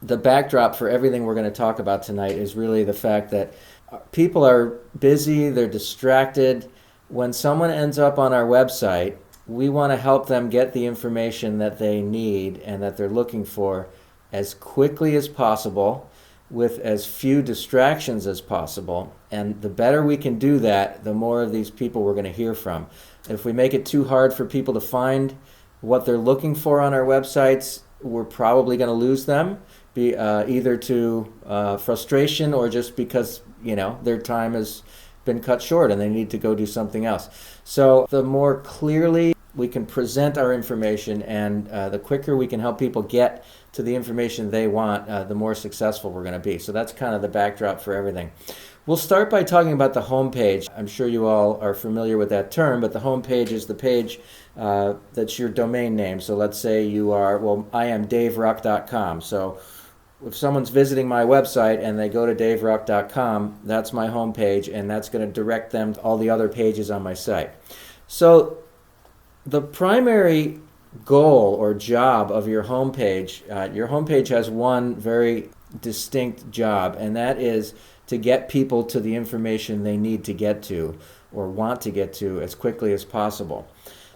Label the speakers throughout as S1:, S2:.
S1: the backdrop for everything we're going to talk about tonight is really the fact that people are busy, they're distracted. When someone ends up on our website, we want to help them get the information that they need and that they're looking for as quickly as possible with as few distractions as possible. And the better we can do that, the more of these people we're going to hear from. If we make it too hard for people to find what they're looking for on our websites, we're probably going to lose them, either to frustration or just because their time has been cut short and they need to go do something else. So the more clearly we can present our information and the quicker we can help people get to the information they want, the more successful we're going to be. So that's kind of the backdrop for everything. We'll start by talking about the home page. I'm sure you all are familiar with that term, but the home page is the page that's your domain name. So let's say I am DaveRuch.com. So if someone's visiting my website and they go to DaveRuch.com, that's my home page, and that's going to direct them to all the other pages on my site. So the primary goal or job of your homepage has one very distinct job, and that is to get people to the information they need to get to or want to get to as quickly as possible.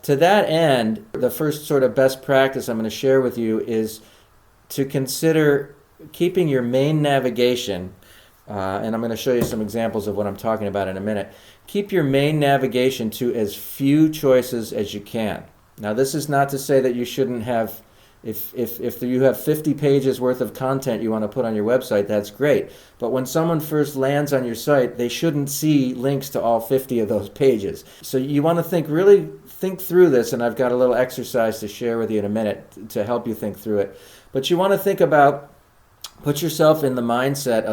S1: To that end, the first sort of best practice I'm going to share with you is to consider keeping your main navigation, and I'm going to show you some examples of what I'm talking about in a minute. Keep your main navigation to as few choices as you can. Now, this is not to say that you shouldn't have, if you have 50 pages worth of content you want to put on your website, that's great. But when someone first lands on your site, they shouldn't see links to all 50 of those pages. So you want to really think through this, and I've got a little exercise to share with you in a minute to help you think through it. But you want to think about, put yourself in the mindset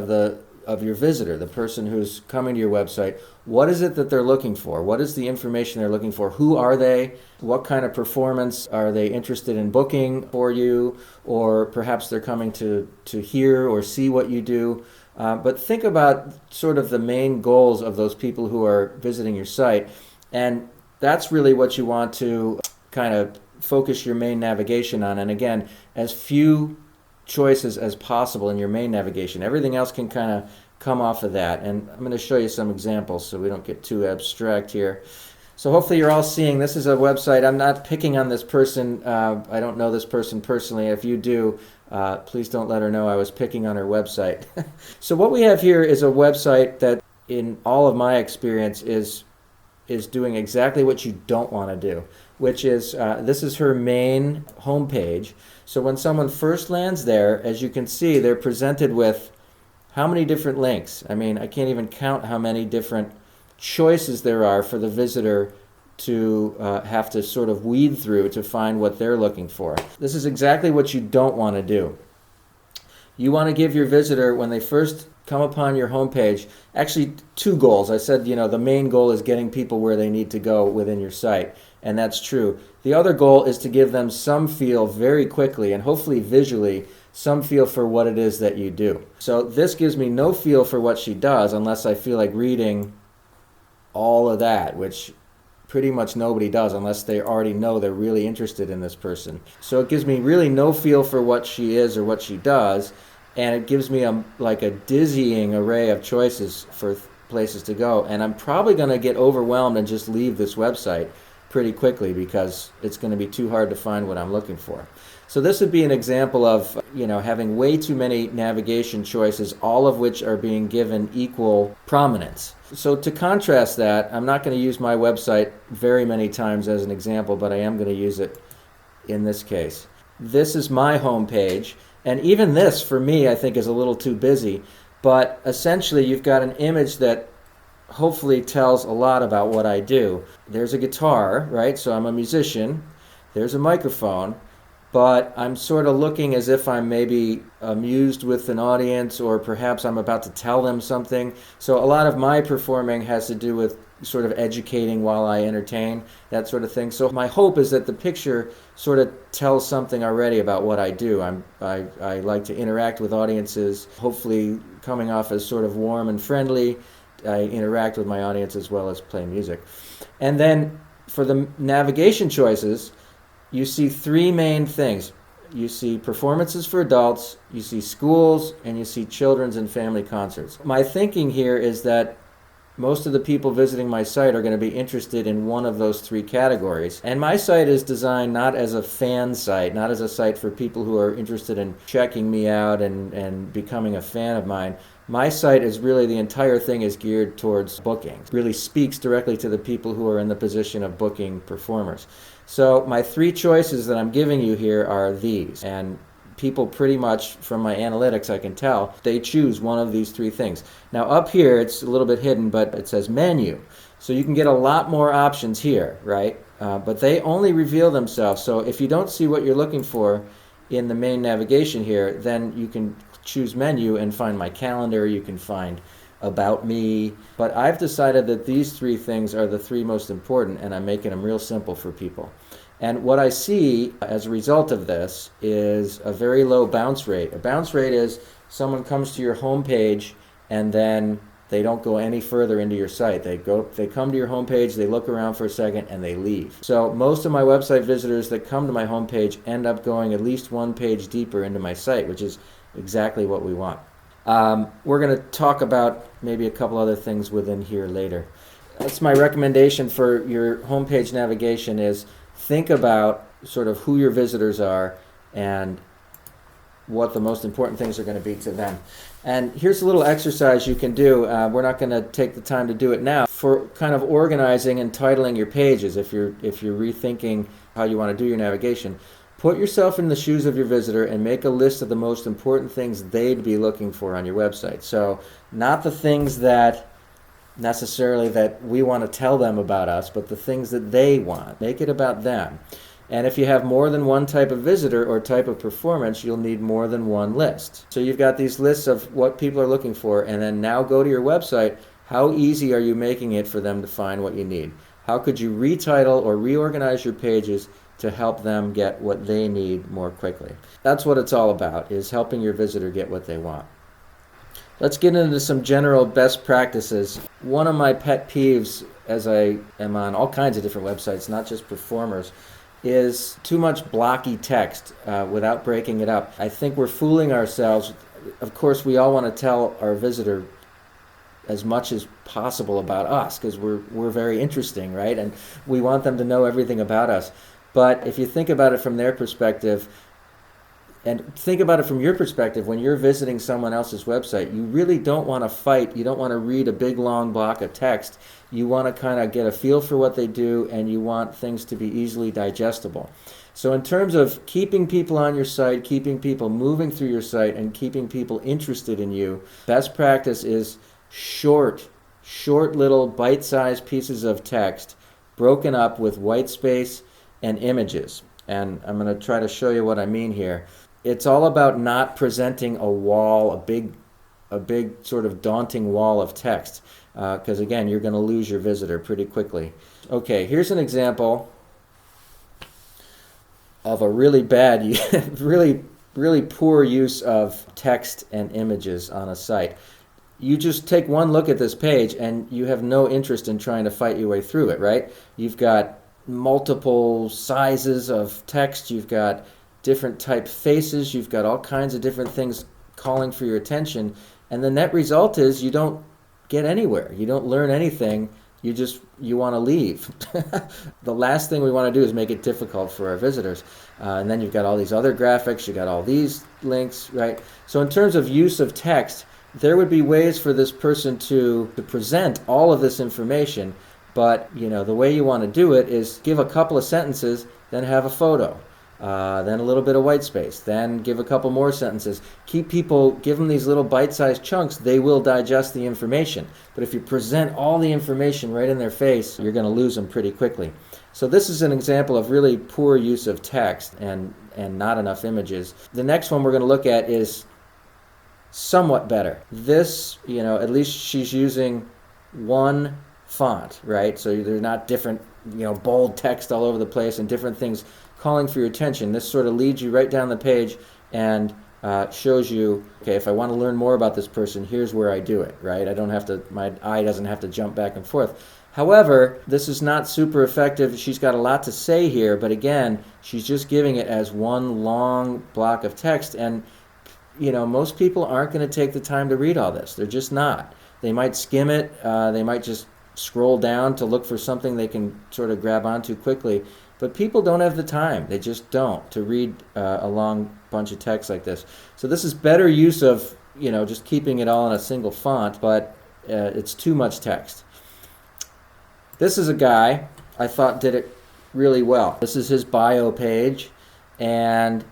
S1: of your visitor, the person who's coming to your website. What is it that they're looking for? What is the information they're looking for? Who are they? What kind of performance are they interested in booking for you? Or perhaps they're coming to hear or see what you do. But think about sort of the main goals of those people who are visiting your site. And that's really what you want to kind of focus your main navigation on. And again, as few choices as possible in your main navigation. Everything else can kind of come off of that. And I'm going to show you some examples so we don't get too abstract here. So hopefully you're all seeing, this is a website. I'm not picking on this person. I don't know this person personally. If you do, please don't let her know I was picking on her website. So what we have here is a website that, in all of my experience, is doing exactly what you don't want to do, which is, this is her main homepage. So when someone first lands there, as you can see, they're presented with how many different links? I mean, I can't even count how many different choices there are for the visitor to have to sort of weed through to find what they're looking for. This is exactly what you don't want to do. You want to give your visitor, when they first come upon your homepage, actually two goals. I said, the main goal is getting people where they need to go within your site, and that's true. The other goal is to give them some feel very quickly, and hopefully visually, some feel for what it is that you do. So this gives me no feel for what she does unless I feel like reading all of that, which pretty much nobody does unless they already know they're really interested in this person. So it gives me really no feel for what she is or what she does, and it gives me a dizzying array of choices for places to go. And I'm probably going to get overwhelmed and just leave this website pretty quickly because it's going to be too hard to find what I'm looking for. So this would be an example of having way too many navigation choices, all of which are being given equal prominence. So to contrast that, I'm not going to use my website very many times as an example, but I am going to use it in this case. This is my home page, and even this, for me, I think is a little too busy, but essentially you've got an image that hopefully tells a lot about what I do. There's a guitar, right? So I'm a musician. There's a microphone. But I'm sort of looking as if I'm maybe amused with an audience, or perhaps I'm about to tell them something. So a lot of my performing has to do with sort of educating while I entertain, that sort of thing. So my hope is that the picture sort of tells something already about what I do. I like to interact with audiences, hopefully coming off as sort of warm and friendly. I interact with my audience as well as play music. And then for the navigation choices, you see three main things. you see performances for adults, you see schools, and you see children's and family concerts. My thinking here is that most of the people visiting my site are going to be interested in one of those three categories. And my site is designed not as a fan site, not as a site for people who are interested in checking me out and becoming a fan of mine. My site is really, the entire thing is geared towards booking. It really speaks directly to the people who are in the position of booking performers. So my three choices that I'm giving you here are these. And people pretty much, from my analytics, I can tell, they choose one of these three things. Now up here, it's a little bit hidden, but it says menu. So you can get a lot more options here, right? But they only reveal themselves. So if you don't see what you're looking for in the main navigation here, then you can choose menu and find my calendar. You can find about me. But I've decided that these three things are the three most important, and I'm making them real simple for people. And what I see as a result of this is a very low bounce rate. A bounce rate is someone comes to your home page and then they don't go any further into your site. They come to your home page, they look around for a second, and they leave. So most of my website visitors that come to my home page end up going at least one page deeper into my site, which is exactly what we want. We're going to talk about maybe a couple other things within here later. That's my recommendation for your homepage navigation is think about sort of who your visitors are and what the most important things are going to be to them. And here's a little exercise you can do. We're not going to take the time to do it now. For kind of organizing and titling your pages, if you're rethinking how you want to do your navigation, put yourself in the shoes of your visitor and make a list of the most important things they'd be looking for on your website. So not the things that necessarily that we want to tell them about us, but the things that they want. Make it about them. And if you have more than one type of visitor or type of performance, you'll need more than one list. So you've got these lists of what people are looking for, and then now go to your website. How easy are you making it for them to find what you need? How could you retitle or reorganize your pages to help them get what they need more quickly? That's what it's all about, is helping your visitor get what they want. Let's get into some general best practices. One of my pet peeves, as I am on all kinds of different websites, not just performers, is too much blocky text without breaking it up. I think we're fooling ourselves. Of course, we all want to tell our visitor as much as possible about us because we're very interesting, right? And we want them to know everything about us. But if you think about it from their perspective, and think about it from your perspective, when you're visiting someone else's website, you really don't want to fight. You don't want to read a big long block of text. You want to kind of get a feel for what they do, and you want things to be easily digestible. So in terms of keeping people on your site, keeping people moving through your site, and keeping people interested in you, best practice is short little bite-sized pieces of text broken up with white space and images. And I'm going to try to show you what I mean here. It's all about not presenting a wall, a big sort of daunting wall of text, because again, you're going to lose your visitor pretty quickly. Okay, here's an example of a really bad, really poor use of text and images on a site. You just take one look at this page and you have no interest in trying to fight your way through it, right? You've got multiple sizes of text, you've got different type faces, you've got all kinds of different things calling for your attention, and the net result is you don't get anywhere. You don't learn anything. You want to leave. The last thing we want to do is make it difficult for our visitors. And then you've got all these other graphics, you've got all these links, right? So in terms of use of text, there would be ways for this person to present all of this information, but the way you want to do it is give a couple of sentences, then have a photo. Then a little bit of white space, then give a couple more sentences. Give them these little bite-sized chunks, they will digest the information. But if you present all the information right in their face, you're going to lose them pretty quickly. So this is an example of really poor use of text and not enough images. The next one we're going to look at is somewhat better. This, at least she's using one font, right? So they're not different, bold text all over the place and different things calling for your attention. This sort of leads you right down the page and shows you, okay, if I want to learn more about this person, here's where I do it, right? My eye doesn't have to jump back and forth. However, this is not super effective. She's got a lot to say here, but again, she's just giving it as one long block of text, and most people aren't going to take the time to read all this. They're just not. They might skim it. They might just scroll down to look for something they can sort of grab onto quickly. But people don't have the time. They just don't to read a long bunch of text like this. So this is better use of, just keeping it all in a single font, but it's too much text. This is a guy I thought did it really well. This is his bio page, and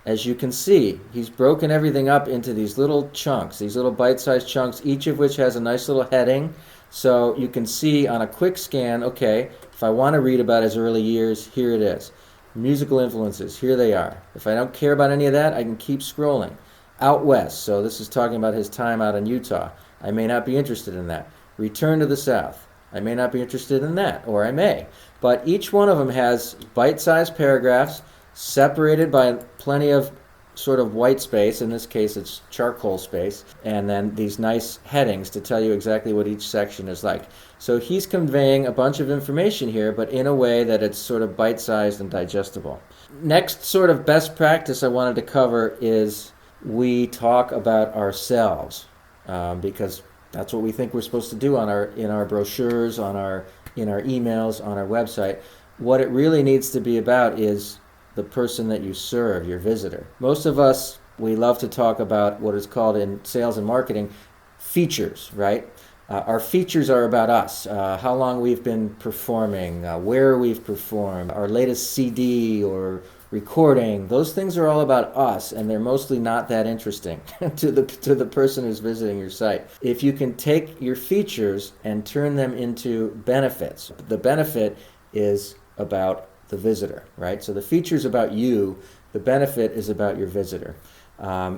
S1: as you can see, he's broken everything up into these little chunks, these little bite-sized chunks, each of which has a nice little heading. So you can see on a quick scan, okay, if I want to read about his early years, here it is. Musical influences, here they are. If I don't care about any of that, I can keep scrolling. Out west, so this is talking about his time out in Utah. I may not be interested in that. Return to the South. I may not be interested in that, or I may. But each one of them has bite-sized paragraphs separated by plenty of sort of white space. In this case, it's charcoal space. And then these nice headings to tell you exactly what each section is like. So he's conveying a bunch of information here, but in a way that it's sort of bite-sized and digestible. Next sort of best practice I wanted to cover is we talk about ourselves, because that's what we think we're supposed to do in our brochures, in our emails, on our website. What it really needs to be about is the person that you serve, your visitor. Most of us, we love to talk about what is called in sales and marketing features, right? Our features are about us, how long we've been performing, where we've performed, our latest CD or recording. Those things are all about us, and they're mostly not that interesting to the person who's visiting your site. If you can take your features and turn them into benefits, the benefit is about the visitor, right? So the feature is about you, the benefit is about your visitor.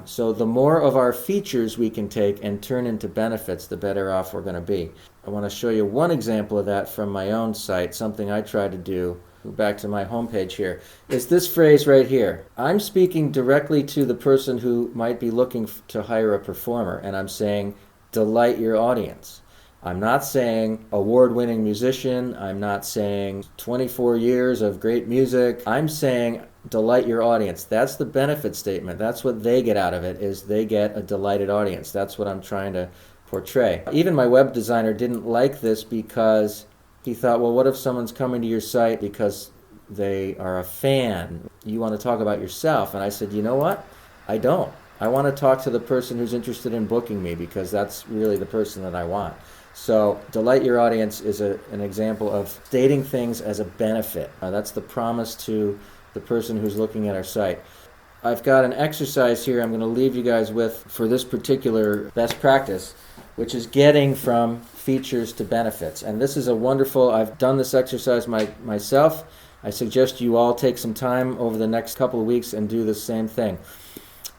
S1: So the more of our features we can take and turn into benefits, the better off we're going to be. I want to show you one example of that from my own site, something I try to do. Back to my homepage here, is this phrase right here. I'm speaking directly to the person who might be looking to hire a performer, and I'm saying, delight your audience. I'm not saying award-winning musician. I'm not saying 24 years of great music. I'm saying delight your audience. That's the benefit statement. That's what they get out of it, is they get a delighted audience. That's what I'm trying to portray. Even my web designer didn't like this because he thought, well, what if someone's coming to your site because they are a fan? You want to talk about yourself. And I said, you know what? I don't. I want to talk to the person who's interested in booking me, because that's really the person that I want. So delight your audience is an example of stating things as a benefit. That's the promise to the person who's looking at our site. I've got an exercise here I'm going to leave you guys with for this particular best practice, which is getting from features to benefits. And this is a wonderful, I've done this exercise myself. I suggest you all take some time over the next couple of weeks and do the same thing.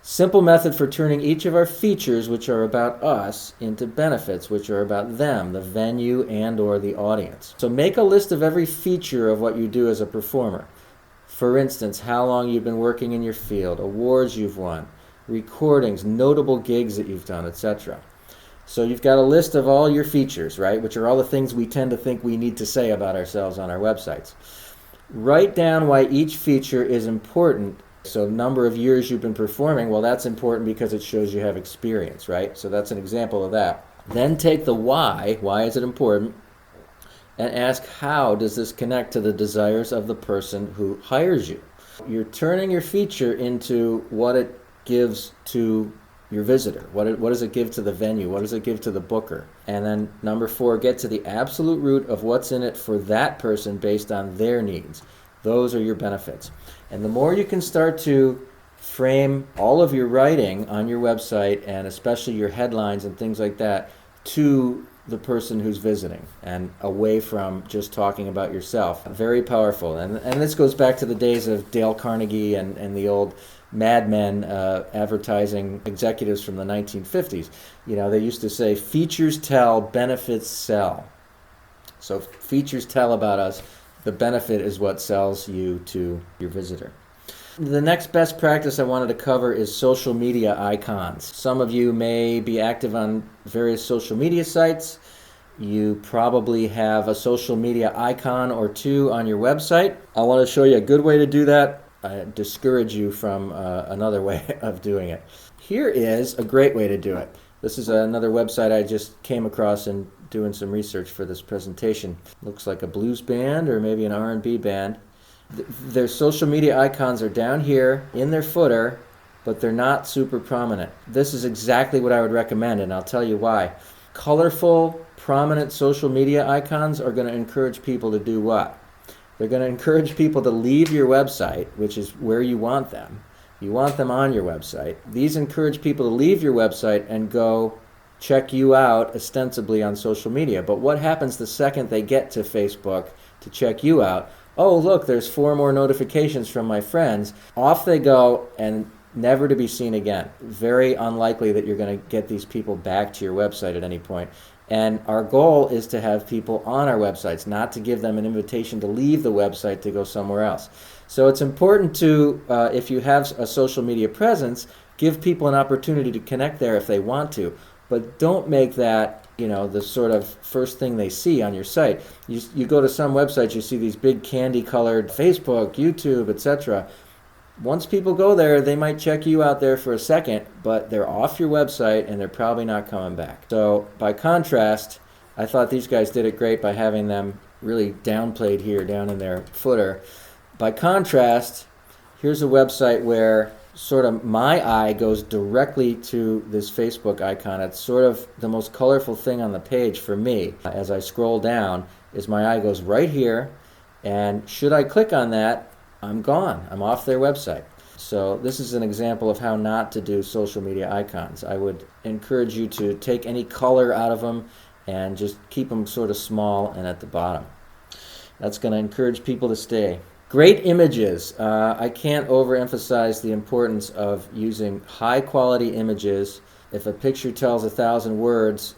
S1: Simple method for turning each of our features, which are about us, into benefits, which are about them, the venue and or the audience. So make a list of every feature of what you do as a performer. For instance, how long you've been working in your field, awards you've won, recordings, notable gigs that you've done, etc. So you've got a list of all your features, right, which are all the things we tend to think we need to say about ourselves on our websites. Write down why each feature is important. So number of years you've been performing, well, that's important because it shows you have experience, right? So that's an example of that. Then take the why is it important, and ask how does this connect to the desires of the person who hires you. You're turning your feature into what it gives to your visitor. What does it give to the venue? What does it give to the booker? And then number 4, get to the absolute root of what's in it for that person based on their needs. Those are your benefits. And the more you can start to frame all of your writing on your website, and especially your headlines and things like that, to the person who's visiting and away from just talking about yourself. Very powerful. And this goes back to the days of Dale Carnegie and the old Mad Men advertising executives from the 1950s. They used to say, features tell, benefits sell. So features tell about us. The benefit is what sells you to your visitor. The next best practice I wanted to cover is social media icons. Some of you may be active on various social media sites, You probably have a social media icon or two on your website. I want to show you a good way to do that. I discourage you from another way of doing it. Here is a great way to do it. This is another website I just came across in doing some research for this presentation. Looks like a blues band or maybe an R&B band. Their social media icons are down here in their footer, but they're not super prominent. This is exactly what I would recommend, and I'll tell you why. Colorful, prominent social media icons are going to encourage people to do what? They're going to encourage people to leave your website, which is where you want them. You want them on your website. These encourage people to leave your website and go check you out ostensibly on social media. But what happens the second they get to Facebook to check you out? Oh, look, there's 4 more notifications from my friends. Off they go and never to be seen again. Very unlikely that you're going to get these people back to your website at any point. And our goal is to have people on our websites, not to give them an invitation to leave the website to go somewhere else. So it's important to, if you have a social media presence, give people an opportunity to connect there if they want to. But don't make that, the sort of first thing they see on your site. You go to some websites, you see these big candy-colored Facebook, YouTube, etc. Once people go there, they might check you out there for a second, but they're off your website and they're probably not coming back. So by contrast, I thought these guys did it great by having them really downplayed here, down in their footer. By contrast, here's a website where sort of my eye goes directly to this Facebook icon. It's sort of the most colorful thing on the page for me. As I scroll down, is my eye goes right here, and should I click on that, I'm gone. I'm off their website. So this is an example of how not to do social media icons. I would encourage you to take any color out of them and just keep them sort of small and at the bottom. That's going to encourage people to stay. Great images. I can't overemphasize the importance of using high quality images. If a picture tells 1,000 words,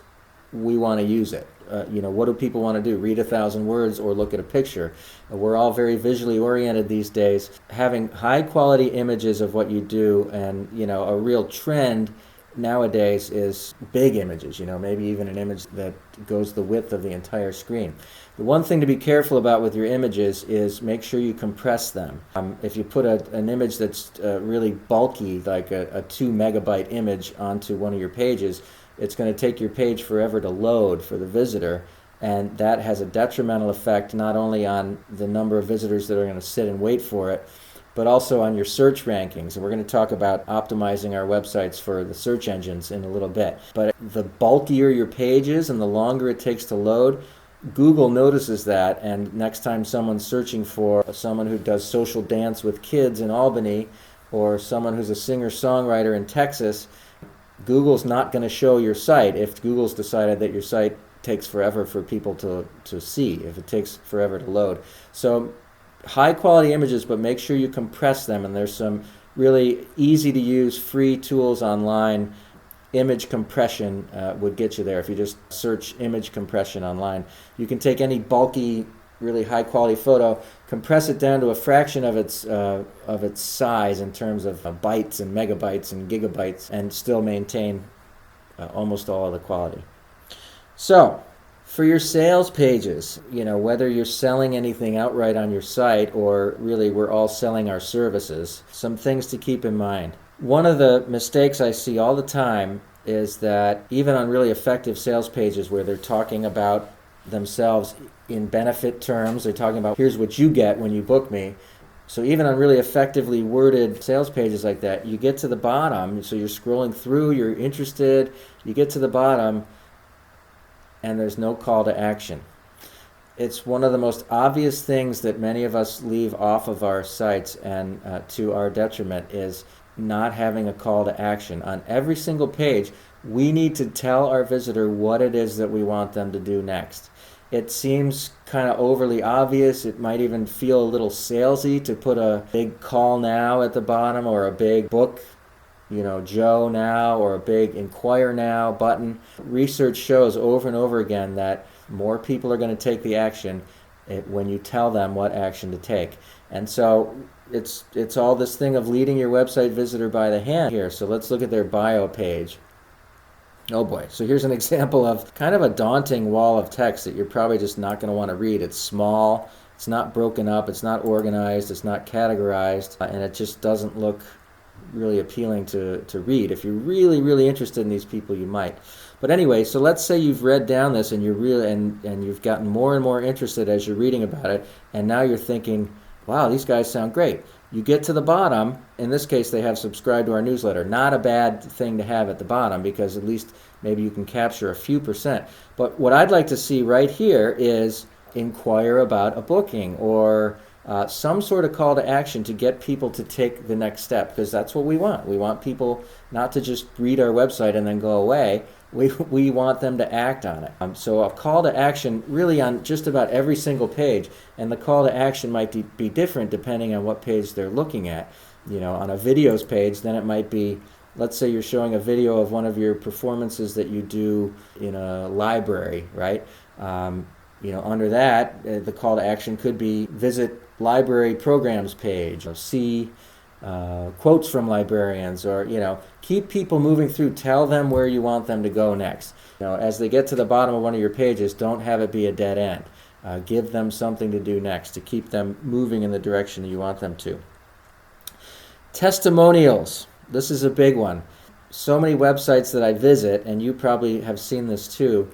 S1: we want to use it. What do people want to do? Read 1,000 words or look at a picture? We're all very visually oriented these days. Having high quality images of what you do, and a real trend nowadays is big images, maybe even an image that goes the width of the entire screen. The one thing to be careful about with your images is make sure you compress them. If you put an image that's really bulky, like a 2 megabyte image onto one of your pages, it's going to take your page forever to load for the visitor, and that has a detrimental effect not only on the number of visitors that are going to sit and wait for it, but also on your search rankings. And we're going to talk about optimizing our websites for the search engines in a little bit. But the bulkier your page is and the longer it takes to load, Google notices that, and next time someone's searching for someone who does social dance with kids in Albany or someone who's a singer-songwriter in Texas, Google's not going to show your site if Google's decided that your site takes forever for people to see, if it takes forever to load. So high quality images, but make sure you compress them, and there's some really easy to use free tools online. Image compression would get you there. If you just search image compression online, you can take any bulky, really high quality photo, compress it down to a fraction of its size in terms of bytes and megabytes and gigabytes, and still maintain almost all of the quality. So for your sales pages, whether you're selling anything outright on your site or really we're all selling our services, some things to keep in mind. One of the mistakes I see all the time is that even on really effective sales pages where they're talking about themselves in benefit terms, they're talking about here's what you get when you book me. So even on really effectively worded sales pages like that, you get to the bottom, so you're scrolling through, you're interested, you get to the bottom, and there's no call to action. It's one of the most obvious things that many of us leave off of our sites, and to our detriment, is not having a call to action. On every single page, we need to tell our visitor what it is that we want them to do next. It seems kind of overly obvious. It might even feel a little salesy to put a big call now at the bottom, or a big book, Joe now, or a big inquire now button. Research shows over and over again that more people are going to take the action when you tell them what action to take. And so it's all this thing of leading your website visitor by the hand here. So let's look at their bio page. Oh boy. So here's an example of kind of a daunting wall of text that you're probably just not going to want to read. It's small, it's not broken up, it's not organized, it's not categorized, and it just doesn't look really appealing to read. If you're really, really interested in these people, you might. But anyway, so let's say you've read down this and you're really and you've gotten more and more interested as you're reading about it, and now you're thinking, wow, these guys sound great. You get to the bottom. In this case, they have subscribed to our newsletter. Not a bad thing to have at the bottom, because at least maybe you can capture a few percent. But what I'd like to see right here is inquire about a booking, or some sort of call to action to get people to take the next step, because that's what we want. We want people not to just read our website and then go away. We want them to act on it. So a call to action really on just about every single page, and the call to action might be different depending on what page they're looking at. On a videos page, then it might be, let's say you're showing a video of one of your performances that you do in a library, right? Under that, the call to action could be visit library programs page, or see quotes from librarians, or keep people moving through. Tell them where you want them to go next. As they get to the bottom of one of your pages, don't have it be a dead end. Give them something to do next to keep them moving in the direction you want them to. Testimonials. This is a big one. So many websites that I visit, and you probably have seen this too,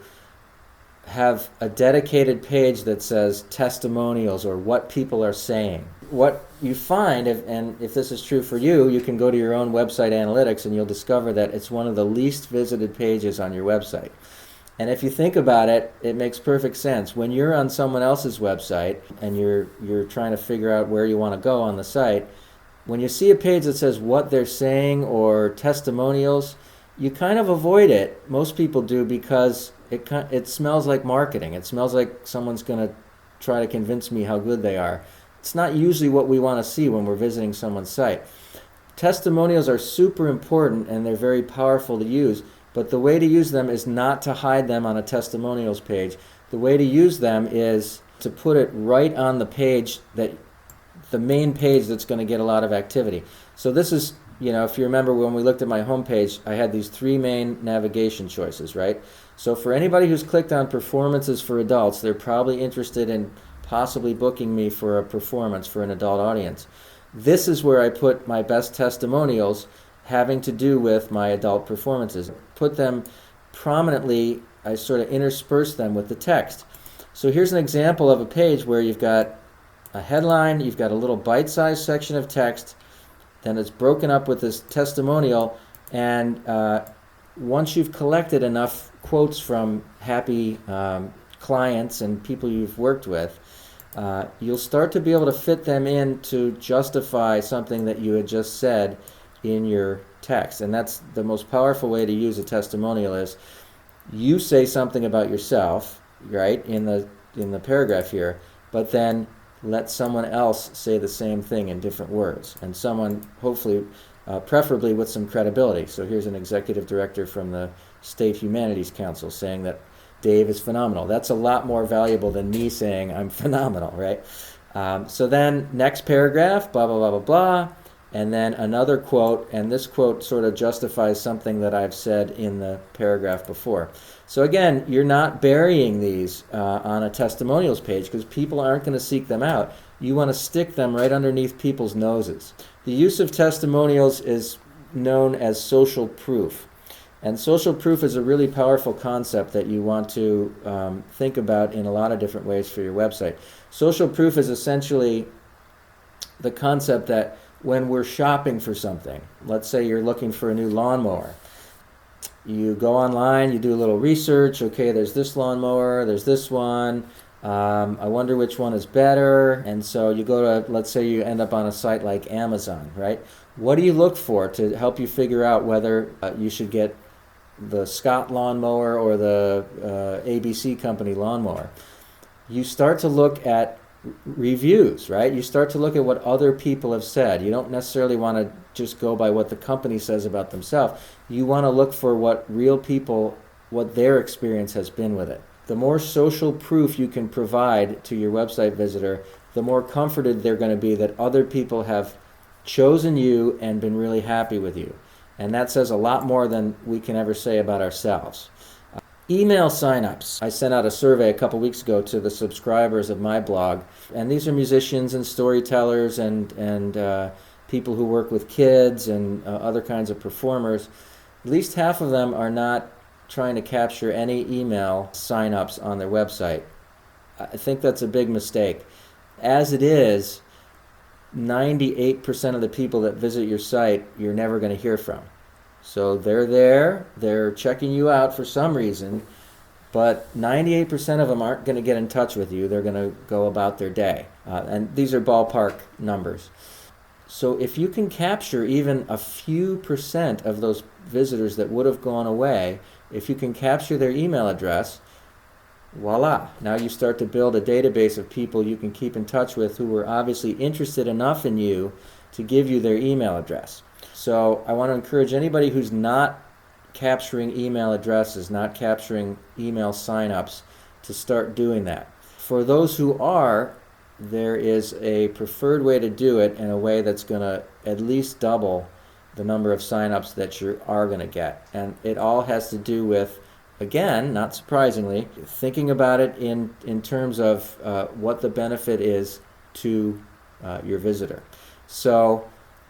S1: have a dedicated page that says testimonials, or what people are saying. What you find, if this is true for you, you can go to your own website analytics and you'll discover that it's one of the least visited pages on your website. And if you think about it, it makes perfect sense. When you're on someone else's website and you're trying to figure out where you want to go on the site, when you see a page that says what they're saying or testimonials, you kind of avoid it. Most people do, because it smells like marketing. It smells like someone's going to try to convince me how good they are. It's not usually what we want to see when we're visiting someone's site. Testimonials are super important and they're very powerful to use, but the way to use them is not to hide them on a testimonials page. The way to use them is to put it right on the page, the main page that's going to get a lot of activity. So this is, if you remember when we looked at my homepage, I had these 3 main navigation choices, right? So for anybody who's clicked on performances for adults, they're probably interested in possibly booking me for a performance for an adult audience. This is where I put my best testimonials having to do with my adult performances. Put them prominently, I sort of intersperse them with the text. So here's an example of a page where you've got a headline, you've got a little bite-sized section of text, then it's broken up with this testimonial, and once you've collected enough quotes from happy clients and people you've worked with, you'll start to be able to fit them in to justify something that you had just said in your text. And that's the most powerful way to use a testimonial. Is you say something about yourself, right, in the paragraph here, but then let someone else say the same thing in different words, and someone hopefully preferably with some credibility. So here's an executive director from the State Humanities Council saying that Dave is phenomenal. That's a lot more valuable than me saying I'm phenomenal, right? So then next paragraph, blah, blah, blah, blah, blah, and then another quote, and this quote sort of justifies something that I've said in the paragraph before. So again, you're not burying these on a testimonials page, because people aren't going to seek them out. You want to stick them right underneath people's noses. The use of testimonials is known as social proof. And social proof is a really powerful concept that you want to think about in a lot of different ways for your website. Social proof is essentially the concept that when we're shopping for something, let's say you're looking for a new lawnmower, you go online, you do a little research, okay, there's this lawnmower, there's this one, I wonder which one is better, and so you go to, let's say you end up on a site like Amazon, right? What do you look for to help you figure out whether you should get the Scott lawnmower or the ABC company lawnmower? You start to look at reviews, right? You start to look at what other people have said. You don't necessarily want to just go by what the company says about themselves. You want to look for what real people, what their experience has been with it. The more social proof you can provide to your website visitor, the more comforted they're going to be that other people have chosen you and been really happy with you. And that says a lot more than we can ever say about ourselves. Email signups. I sent out a survey a couple weeks ago to the subscribers of my blog, and these are musicians and storytellers and people who work with kids and other kinds of performers. At least half of them are not trying to capture any email signups on their website. I think that's a big mistake. As it is, 98% of the people that visit your site, you're never going to hear from. So they're there, they're checking you out for some reason, but 98% of them aren't going to get in touch with you. They're going to go about their day. And these are ballpark numbers. So if you can capture even a few percent of those visitors that would have gone away, if you can capture their email address, voila. Now you start to build a database of people you can keep in touch with who were obviously interested enough in you to give you their email address. So I want to encourage anybody who's not capturing email addresses, not capturing email signups, to start doing that. For those who are, there is a preferred way to do it in a way that's going to at least double the number of signups that you are going to get. And it all has to do with, again, not surprisingly, thinking about it in terms of what the benefit is to your visitor. So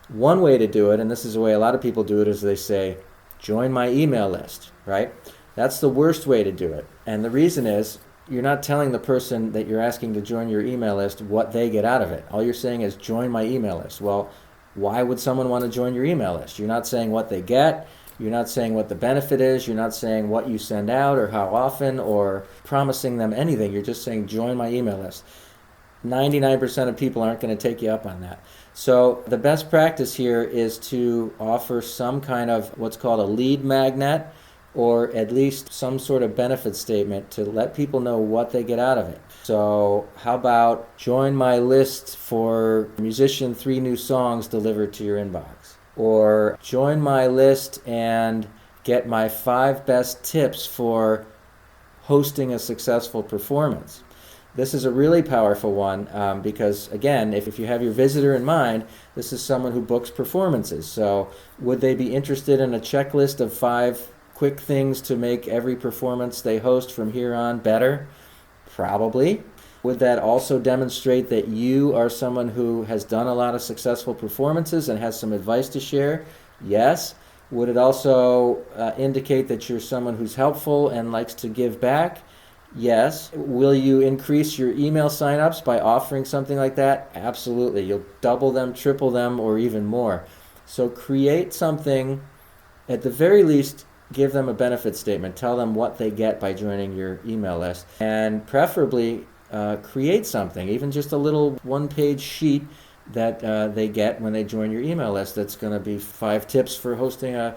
S1: one way to do it, and this is the way a lot of people do it, is they say, join my email list, right? That's the worst way to do it. And the reason is, you're not telling the person that you're asking to join your email list what they get out of it. All you're saying is, join my email list. Well, why would someone want to join your email list? You're not saying what they get. You're not saying what the benefit is. You're not saying what you send out or how often or promising them anything. You're just saying, join my email list. 99% of people aren't going to take you up on that. So the best practice here is to offer some kind of what's called a lead magnet, or at least some sort of benefit statement to let people know what they get out of it. So how about join my list for musician 3 new songs delivered to your inbox? Or join my list and get my 5 best tips for hosting a successful performance. This is a really powerful one because, again, if you have your visitor in mind, this is someone who books performances. So would they be interested in a checklist of 5 quick things to make every performance they host from here on better? Probably. Would that also demonstrate that you are someone who has done a lot of successful performances and has some advice to share? Yes. Would it also indicate that you're someone who's helpful and likes to give back? Yes. Will you increase your email signups by offering something like that? Absolutely. You'll double them, triple them, or even more. So create something, at the very least, give them a benefit statement. Tell them what they get by joining your email list. And preferably create something, even just a little 1-page sheet that they get when they join your email list. That's going to be 5 tips for hosting a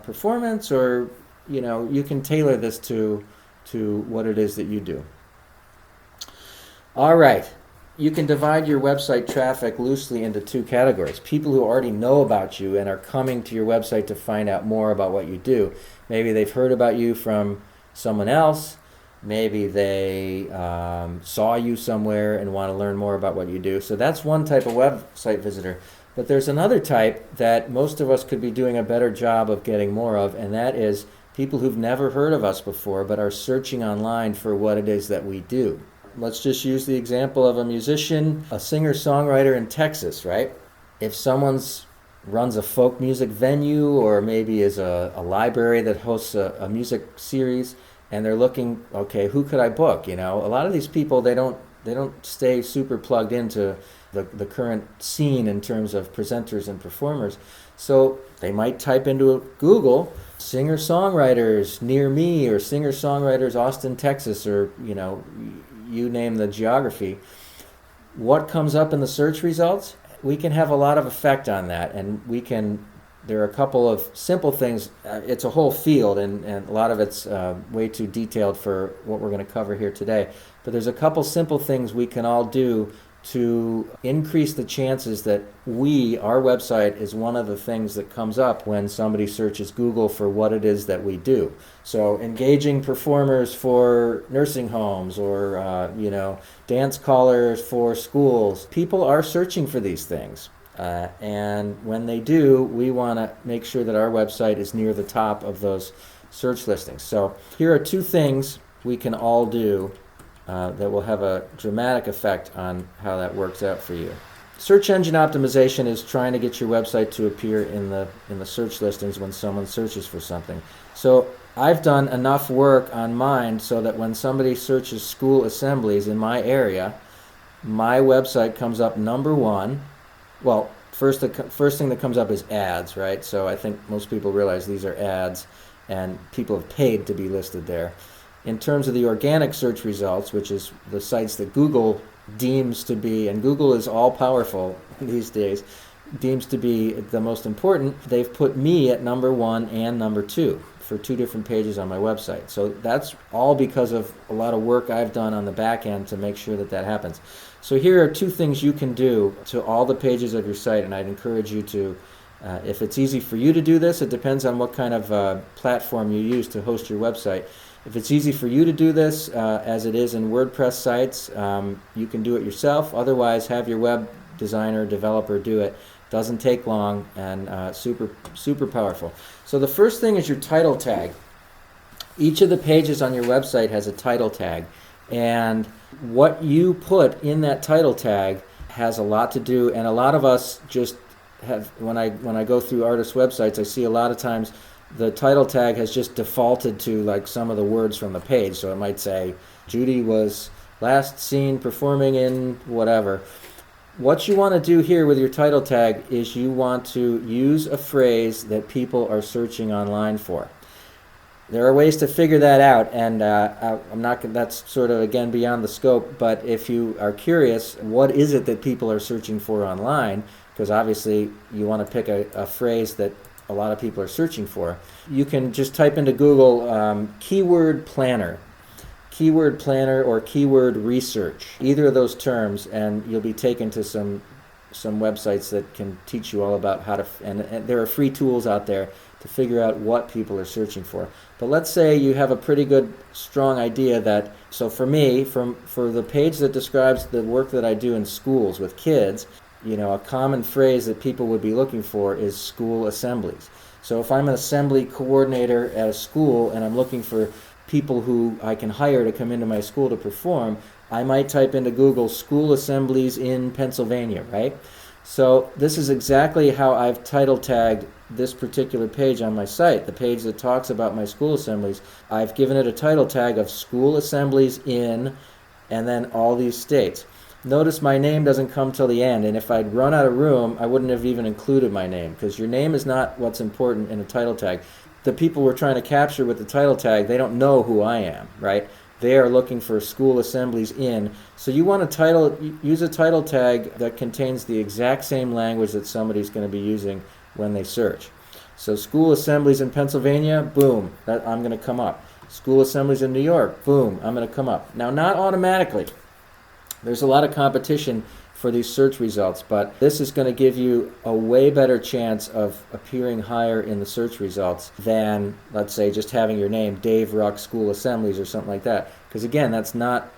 S1: performance, or you can tailor this to what it is that you do. All right. You can divide your website traffic loosely into 2 categories. People who already know about you and are coming to your website to find out more about what you do. Maybe they've heard about you from someone else. Maybe they saw you somewhere and want to learn more about what you do. So that's one type of website visitor. But there's another type that most of us could be doing a better job of getting more of, and that is people who've never heard of us before but are searching online for what it is that we do. Let's just use the example of a musician, a singer-songwriter in Texas, right? If someone's runs a folk music venue, or maybe is a library that hosts a music series, and they're looking, okay, who could I book? A lot of these people, they don't stay super plugged into the current scene in terms of presenters and performers. So they might type into Google singer-songwriters near me, or singer-songwriters Austin, Texas, or you name the geography. What comes up in the search results? We can have a lot of effect on that, and there are a couple of simple things. It's a whole field, and a lot of it's way too detailed for what we're going to cover here today. But there's a couple simple things we can all do to increase the chances that our website is one of the things that comes up when somebody searches Google for what it is that we do. So engaging performers for nursing homes, or dance callers for schools. People are searching for these things. And when they do, we want to make sure that our website is near the top of those search listings. So here are two things we can all do that will have a dramatic effect on how that works out for you. Search engine optimization is trying to get your website to appear in the search listings when someone searches for something. So I've done enough work on mine so that when somebody searches school assemblies in my area, my website comes up number one. Well, first thing that comes up is ads, right? So I think most people realize these are ads, and people have paid to be listed there. In terms of the organic search results, which is the sites that Google deems to be, and Google is all powerful these days, deems to be the most important, they've put me at number one and number two for two different pages on my website. So that's all because of a lot of work I've done on the back end to make sure that that happens. So here are two things you can do to all the pages of your site, and I'd encourage you to, if it's easy for you to do this, it depends on what kind of platform you use to host your website. If it's easy for you to do this, as it is in WordPress sites, you can do it yourself. Otherwise, have your web designer, developer do it. Doesn't take long, and super powerful. So the first thing is your title tag. Each of the pages on your website has a title tag, and what you put in that title tag has a lot to do. And a lot of us just have, when I go through artists' websites, I see a lot of times the title tag has just defaulted to like some of the words from the page. So it might say Judy was last seen performing in whatever. What you want to do here with your title tag is you want to use a phrase that people are searching online for. There are ways to figure that out, and I'm not. That's sort of again beyond the scope. But if you are curious, what is it that people are searching for online? Because obviously you want to pick a phrase that a lot of people are searching for. You can just type into Google keyword planner or keyword research, either of those terms, and you'll be taken to some websites that can teach you all about how to, and there are free tools out there to figure out what people are searching for. But let's say you have a pretty good, strong idea that, so for me, for the page that describes the work that I do in schools with kids, a common phrase that people would be looking for is school assemblies. So if I'm an assembly coordinator at a school and I'm looking for people who I can hire to come into my school to perform, I might type into Google school assemblies in Pennsylvania, right? So this is exactly how I've title tagged this particular page on my site, the page that talks about my school assemblies. I've given it a title tag of school assemblies in, and then all these states. Notice my name doesn't come till the end, and if I'd run out of room, I wouldn't have even included my name, because your name is not what's important in a title tag. The people we're trying to capture with the title tag, they don't know who I am, right? They are looking for school assemblies in. So you want to use a title tag that contains the exact same language that somebody's going to be using when they search. So school assemblies in Pennsylvania, boom, I'm going to come up. School assemblies in New York, boom, I'm going to come up. Now, not automatically. There's a lot of competition for these search results, but this is going to give you a way better chance of appearing higher in the search results than, let's say, just having your name, Dave Ruch School Assemblies or something like that. Because again, that's not,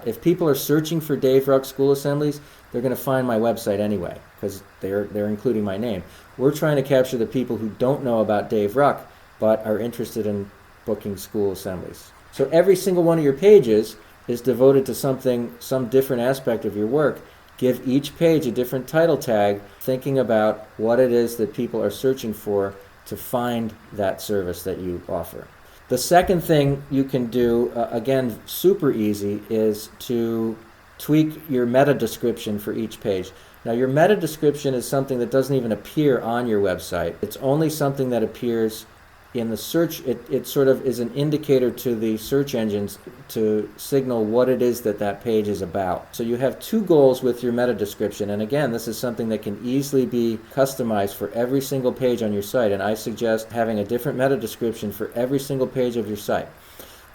S1: if people are searching for Dave Ruch School Assemblies, they're going to find my website anyway, because they're including my name. We're trying to capture the people who don't know about Dave Ruch, but are interested in booking school assemblies. So every single one of your pages is devoted to some different aspect of your work. Give each page a different title tag, thinking about what it is that people are searching for to find that service that you offer. The second thing you can do, again, super easy, is to tweak your meta description for each page. Now, your meta description is something that doesn't even appear on your website. It's only something that appears in the search. It sort of is an indicator to the search engines to signal what it is that page is about. So you have two goals with your meta description, and again, this is something that can easily be customized for every single page on your site, and I suggest having a different meta description for every single page of your site.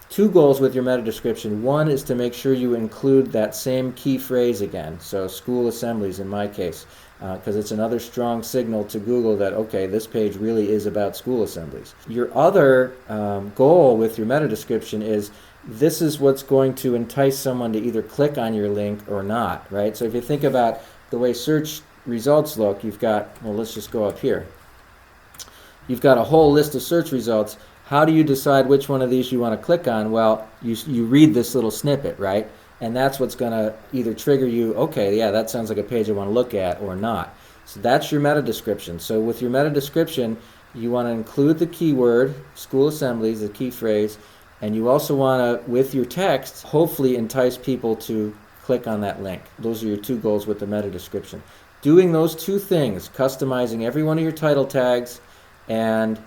S1: Two goals with your meta description. One is to make sure you include that same key phrase again, so school assemblies in my case, because it's another strong signal to Google that, okay, this page really is about school assemblies. Your other goal with your meta description is this is what's going to entice someone to either click on your link or not, right? So if you think about the way search results look, you've got, well, let's just go up here. You've got a whole list of search results. How do you decide which one of these you want to click on? Well, you read this little snippet, right? And that's what's going to either trigger you, okay, yeah, that sounds like a page I want to look at, or not. So that's your meta description. So with your meta description, you want to include the keyword, school assemblies, the key phrase, and you also want to, with your text, hopefully entice people to click on that link. Those are your two goals with the meta description. Doing those two things, customizing every one of your title tags and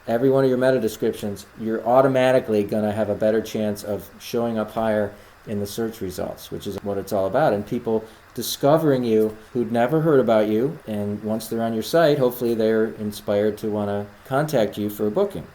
S1: every one of your meta descriptions, you're automatically going to have a better chance of showing up higher in the search results, which is what it's all about. And people discovering you who'd never heard about you, and once they're on your site, hopefully they're inspired to want to contact you for a booking.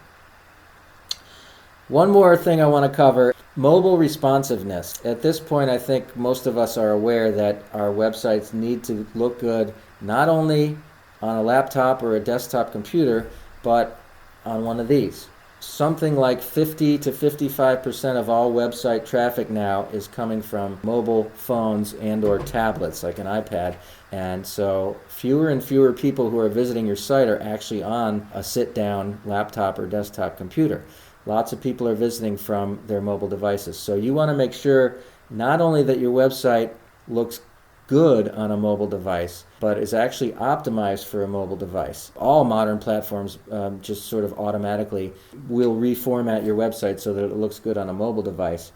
S1: One more thing I want to cover, mobile responsiveness. At this point, I think most of us are aware that our websites need to look good, not only on a laptop or a desktop computer, but on one of these. Something like 50 to 55% of all website traffic now is coming from mobile phones and or tablets like an iPad. And so fewer and fewer people who are visiting your site are actually on a sit-down laptop or desktop computer. Lots of people are visiting from their mobile devices. So you want to make sure not only that your website looks good on a mobile device, but is actually optimized for a mobile device. All modern platforms just sort of automatically will reformat your website so that it looks good on a mobile device.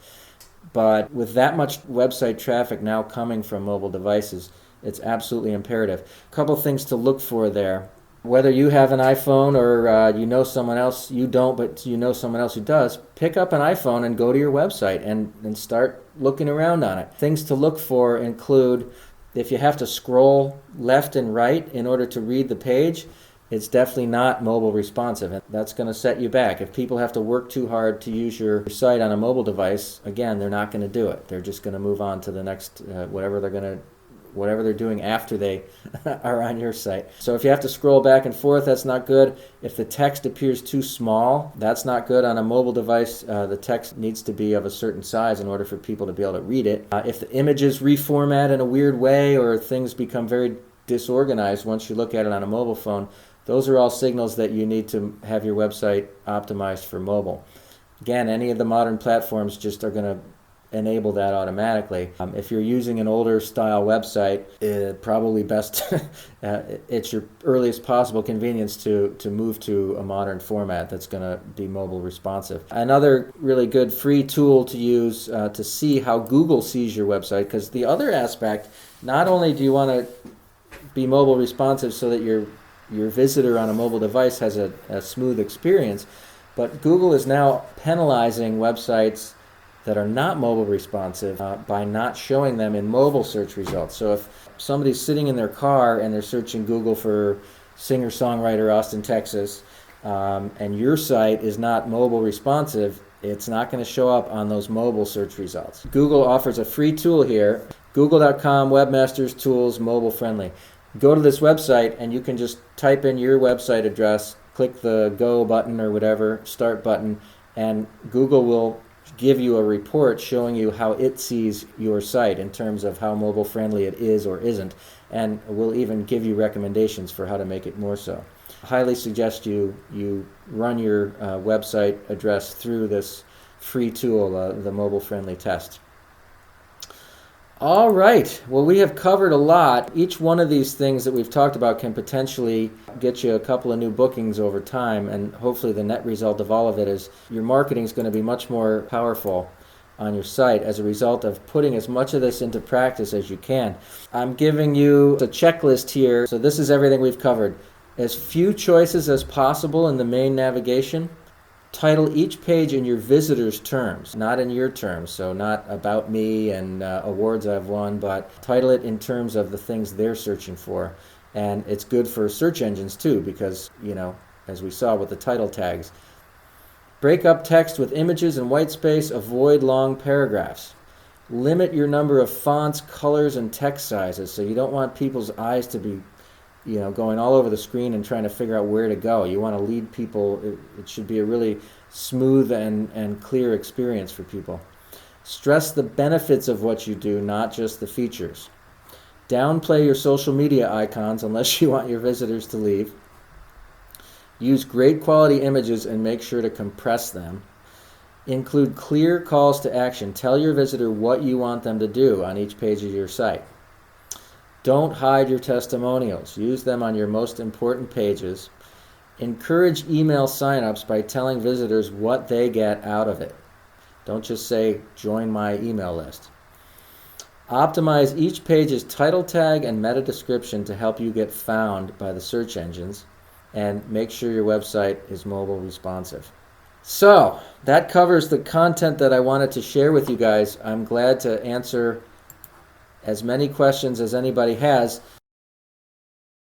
S1: But with that much website traffic now coming from mobile devices, it's absolutely imperative. A couple things to look for there. Whether you have an iPhone or you know someone else, you don't, but you know someone else who does, pick up an iPhone and go to your website and start looking around on it. Things to look for include, if you have to scroll left and right in order to read the page, it's definitely not mobile responsive, and that's going to set you back. If people have to work too hard to use your site on a mobile device, again, they're not going to do it. They're just going to move on to the next, whatever they're doing after they are on your site. So if you have to scroll back and forth, that's not good. If the text appears too small, that's not good. On a mobile device, the text needs to be of a certain size in order for people to be able to read it. If the images reformat in a weird way or things become very disorganized once you look at it on a mobile phone, those are all signals that you need to have your website optimized for mobile. Again, any of the modern platforms just are going to enable that automatically. If you're using an older style website, probably best it's your earliest possible convenience to move to a modern format that's going to be mobile responsive. Another really good free tool to use to see how Google sees your website, because the other aspect, not only do you want to be mobile responsive so that your visitor on a mobile device has a smooth experience, but Google is now penalizing websites that are not mobile responsive by not showing them in mobile search results. So if somebody's sitting in their car and they're searching Google for singer-songwriter Austin, Texas, and your site is not mobile responsive, it's not going to show up on those mobile search results. Google offers a free tool here, google.com Webmasters Tools Mobile Friendly. Go to this website and you can just type in your website address, click the go button or whatever, start button, and Google will give you a report showing you how it sees your site in terms of how mobile friendly it is or isn't, and will even give you recommendations for how to make it more so. I highly suggest you run your website address through this free tool, the mobile friendly test. All right, well, we have covered a lot. Each one of these things that we've talked about can potentially get you a couple of new bookings over time, and hopefully the net result of all of it is your marketing is going to be much more powerful on your site as a result of putting as much of this into practice as you can. I'm giving you a checklist here. So this is everything we've covered. As few choices as possible in the main navigation. Title each page in your visitor's terms, not in your terms. So not about me and awards I've won, but title it in terms of the things they're searching for. And it's good for search engines too, because, as we saw with the title tags. Break up text with images and white space. Avoid long paragraphs. Limit your number of fonts, colors, and text sizes. So you don't want people's eyes to be going all over the screen and trying to figure out where to go. You want to lead people. It should be a really smooth and clear experience for people. Stress the benefits of what you do, not just the features. Downplay your social media icons unless you want your visitors to leave. Use great quality images and make sure to compress them. Include clear calls to action. Tell your visitor what you want them to do on each page of your site. Don't hide your testimonials. Use them on your most important pages. Encourage email signups by telling visitors what they get out of it. Don't just say, join my email list. Optimize each page's title tag and meta description to help you get found by the search engines. And make sure your website is mobile responsive. So, that covers the content that I wanted to share with you guys. I'm glad to answer as many questions as anybody has.